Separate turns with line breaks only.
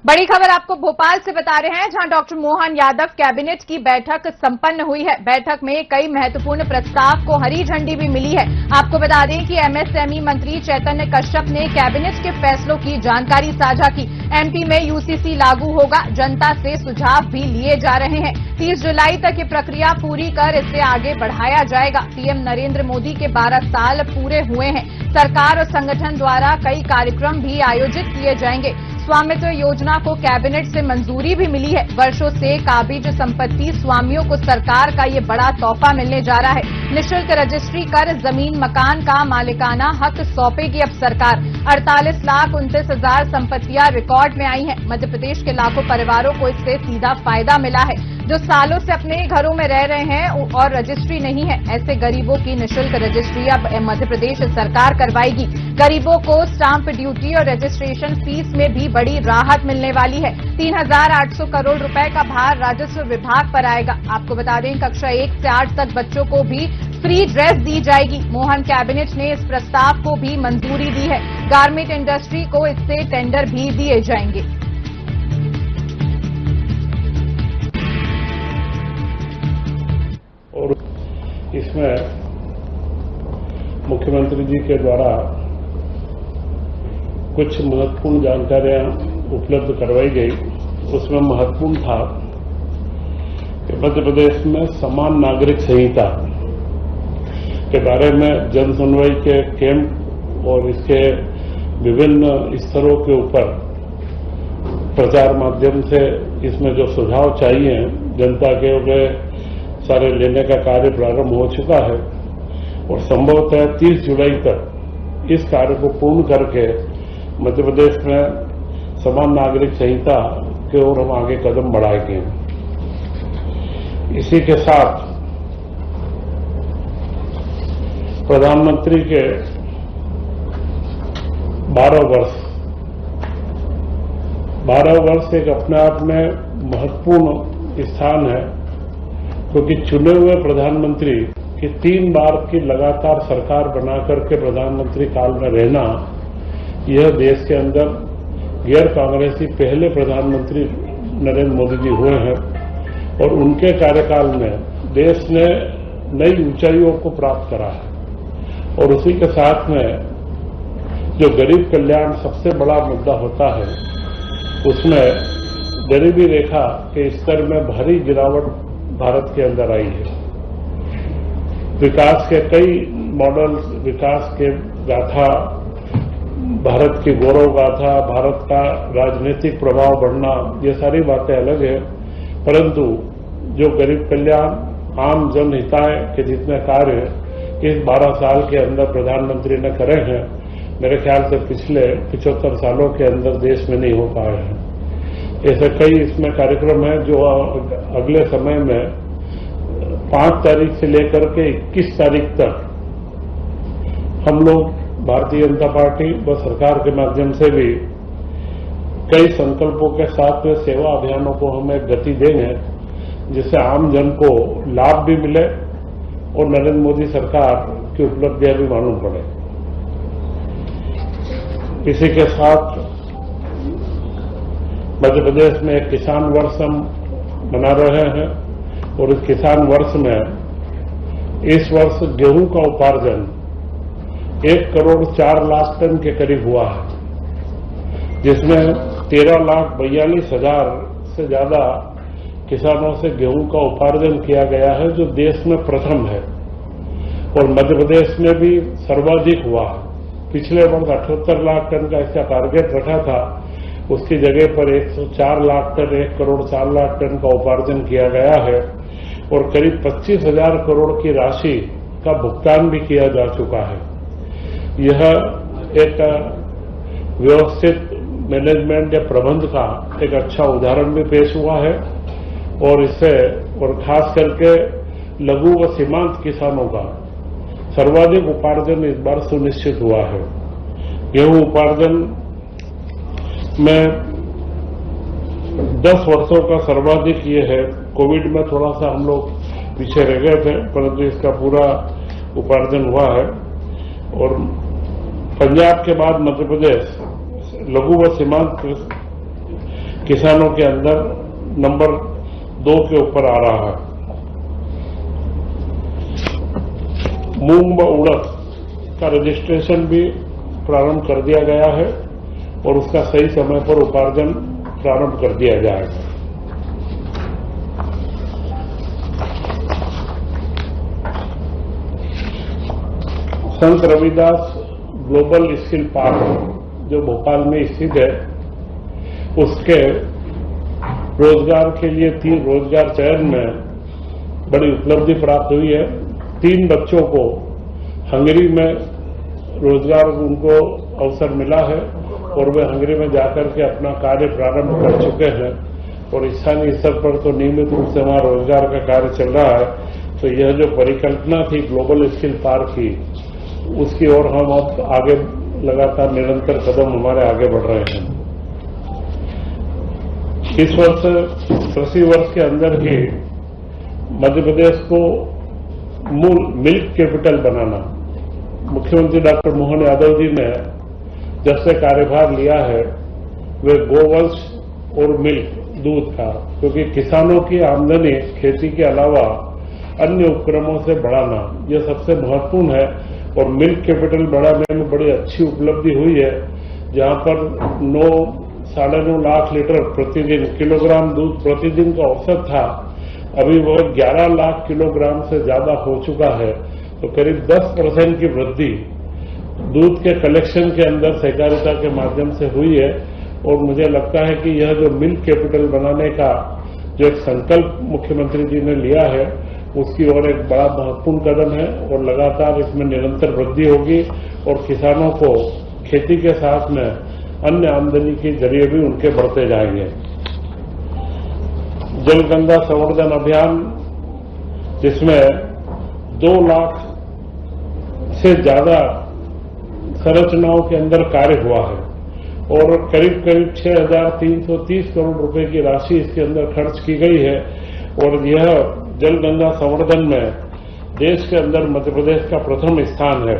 बड़ी खबर आपको भोपाल से बता रहे हैं, जहां डॉक्टर मोहन यादव कैबिनेट की बैठक संपन्न हुई है। बैठक में कई महत्वपूर्ण प्रस्ताव को हरी झंडी भी मिली है। आपको बता दें कि एमएसएमई मंत्री चैतन्य कश्यप ने कैबिनेट के फैसलों की जानकारी साझा की। एमपी में यूसीसी लागू होगा, जनता से सुझाव भी लिए जा रहे हैं। 30 जुलाई तक ये प्रक्रिया पूरी कर इसे आगे बढ़ाया जाएगा। पीएम नरेंद्र मोदी के 12 साल पूरे हुए हैं। सरकार और संगठन द्वारा कई कार्यक्रम भी आयोजित किए जाएंगे। स्वामित्व योजना को कैबिनेट से मंजूरी भी मिली है। वर्षों से काबिज संपत्ति स्वामियों को सरकार का ये बड़ा तोहफा मिलने जा रहा है। निःशुल्क रजिस्ट्री कर जमीन मकान का मालिकाना हक सौंपेगी अब सरकार। 48,29,000 संपत्तियां रिकॉर्ड में आई हैं। मध्य प्रदेश के लाखों परिवारों को इससे सीधा फायदा मिला है, जो सालों से अपने घरों में रह रहे हैं और रजिस्ट्री नहीं है। ऐसे गरीबों की निःशुल्क रजिस्ट्री अब मध्य प्रदेश सरकार करवाएगी। गरीबों को स्टाम्प ड्यूटी और रजिस्ट्रेशन फीस में भी बड़ी राहत मिलने वाली है। 3,800 करोड़ रुपए का भार राजस्व विभाग पर आएगा। आपको बता दें, कक्षा 1 से 8 तक बच्चों को भी फ्री ड्रेस दी जाएगी। मोहन कैबिनेट ने इस प्रस्ताव को भी मंजूरी दी है। गारमेंट इंडस्ट्री को इससे टेंडर भी दिए जाएंगे।
और इसमें मुख्यमंत्री जी के द्वारा कुछ महत्वपूर्ण जानकारियां उपलब्ध करवाई गई। उसमें महत्वपूर्ण था कि मध्य प्रदेश में समान नागरिक संहिता के बारे में जन सुनवाई के कैंप और इसके विभिन्न स्तरों के ऊपर प्रचार माध्यम से इसमें जो सुझाव चाहिए जनता के सारे लेने का कार्य प्रारंभ हो चुका है और संभवतः 30 जुलाई तक इस कार्य को पूर्ण करके मध्य प्रदेश में समान नागरिक संहिता की ओर हम आगे कदम बढ़ाएंगे। इसी के साथ प्रधानमंत्री के 12 वर्ष एक अपने आप में महत्वपूर्ण स्थान है, क्योंकि चुने हुए प्रधानमंत्री की 3 बार की लगातार सरकार बनाकर के प्रधानमंत्री काल में रहना, यह देश के अंदर गैर कांग्रेसी पहले प्रधानमंत्री नरेंद्र मोदी जी हुए हैं और उनके कार्यकाल में देश ने नई ऊंचाइयों को प्राप्त करा है। और उसी के साथ में जो गरीब कल्याण सबसे बड़ा मुद्दा होता है, उसमें गरीबी रेखा के स्तर में भारी गिरावट भारत के अंदर आई है। विकास के कई मॉडल, विकास के गाथा, भारत की गौरव गाथा, भारत का राजनीतिक प्रभाव बढ़ना, ये सारी बातें अलग है, परंतु जो गरीब कल्याण, आम जनहिताय के जितने कार्य इस 12 साल के अंदर प्रधानमंत्री ने करे हैं, मेरे ख्याल से पिछले 75 सालों के अंदर देश में नहीं हो पाए हैं। ऐसे कई इसमें कार्यक्रम हैं जो अगले समय में 5 तारीख से लेकर के 21 तारीख तक हम लोग भारतीय जनता पार्टी व सरकार के माध्यम से भी कई संकल्पों के साथ में सेवा अभियानों को हम एक गति देंगे, जिससे आम जन को लाभ भी मिले और नरेंद्र मोदी सरकार की उपलब्धियां भी मालूम पड़े। इसी के साथ मध्य प्रदेश में एक किसान वर्ष हम मना रहे हैं और इस किसान वर्ष में इस वर्ष गेहूं का उपार्जन 1,04,00,000 टन के करीब हुआ है, जिसमें 13,42,000 से ज्यादा किसानों से गेहूं का उपार्जन किया गया है, जो देश में प्रथम है। और मध्य प्रदेश में भी सर्वाधिक हुआ है। पिछले वर्ष 78 लाख टन का इसका टारगेट रखा था, उसकी जगह पर 104 लाख टन, 1,04,00,000 टन का उपार्जन किया गया है और करीब 25,000 करोड़ की राशि का भुगतान भी किया जा चुका है। यह एक व्यवस्थित मैनेजमेंट या प्रबंध का एक अच्छा उदाहरण भी पेश हुआ है और इससे और खास करके लघु व सीमांत किसानों का सर्वाधिक उपार्जन इस बार सुनिश्चित हुआ है। गेहूं उपार्जन में 10 वर्षों का सर्वाधिक ये है। कोविड में थोड़ा सा हम लोग पीछे रह गए थे, परंतु इसका पूरा उपार्जन हुआ है। और पंजाब के बाद मध्य प्रदेश लघु व सीमांत किसानों के अंदर नंबर 2 के ऊपर आ रहा है। मूंग व उड़द का रजिस्ट्रेशन भी प्रारंभ कर दिया गया है और उसका सही समय पर उपार्जन प्रारंभ कर दिया जाएगा। संत रविदास ग्लोबल स्किल पार्क जो भोपाल में स्थित है, उसके रोजगार के लिए 3 रोजगार चयन में बड़ी उपलब्धि प्राप्त हुई है। 3 बच्चों को हंगरी में रोजगार उनको अवसर मिला है और वे हंगरी में जाकर के अपना कार्य प्रारंभ कर चुके हैं और स्थानीय स्तर पर तो नियमित रूप से वहां रोजगार का कार्य चल रहा है। तो यह जो परिकल्पना थी ग्लोबल स्किल पार्क की, उसकी ओर हम अब आगे लगातार निरंतर कदम हमारे आगे बढ़ रहे हैं। इस वर्ष कृषि वर्ष के अंदर ही मध्य प्रदेश को मूल मिल्क कैपिटल बनाना, मुख्यमंत्री डॉक्टर मोहन यादव जी ने जब से कार्यभार लिया है, वे गोवंश और मिल्क दूध का, क्योंकि किसानों की आमदनी खेती के अलावा अन्य उपक्रमों से बढ़ाना यह सबसे महत्वपूर्ण है और मिल्क कैपिटल बढ़ाने में बड़ी अच्छी उपलब्धि हुई है। जहां पर 9-9.5 लाख लीटर प्रतिदिन किलोग्राम दूध प्रतिदिन का औसत था, अभी वह 11 लाख किलोग्राम से ज्यादा हो चुका है। तो करीब 10% की वृद्धि दूध के कलेक्शन के अंदर सहकारिता के माध्यम से हुई है और मुझे लगता है कि यह जो मिल्क कैपिटल बनाने का जो एक संकल्प मुख्यमंत्री जी ने लिया है, उसकी ओर एक बड़ा महत्वपूर्ण कदम है और लगातार इसमें निरंतर वृद्धि होगी और किसानों को खेती के साथ में अन्य आमदनी के जरिए भी उनके बढ़ते जाएंगे। जल गंगा संवर्धन अभियान, जिसमें 2 लाख से ज्यादा संरचनाओं के अंदर कार्य हुआ है और करीब 6,330 करोड़ रुपए की राशि इसके अंदर खर्च की गई है और यह जल गंगा संवर्धन में देश के अंदर मध्य प्रदेश का प्रथम स्थान है।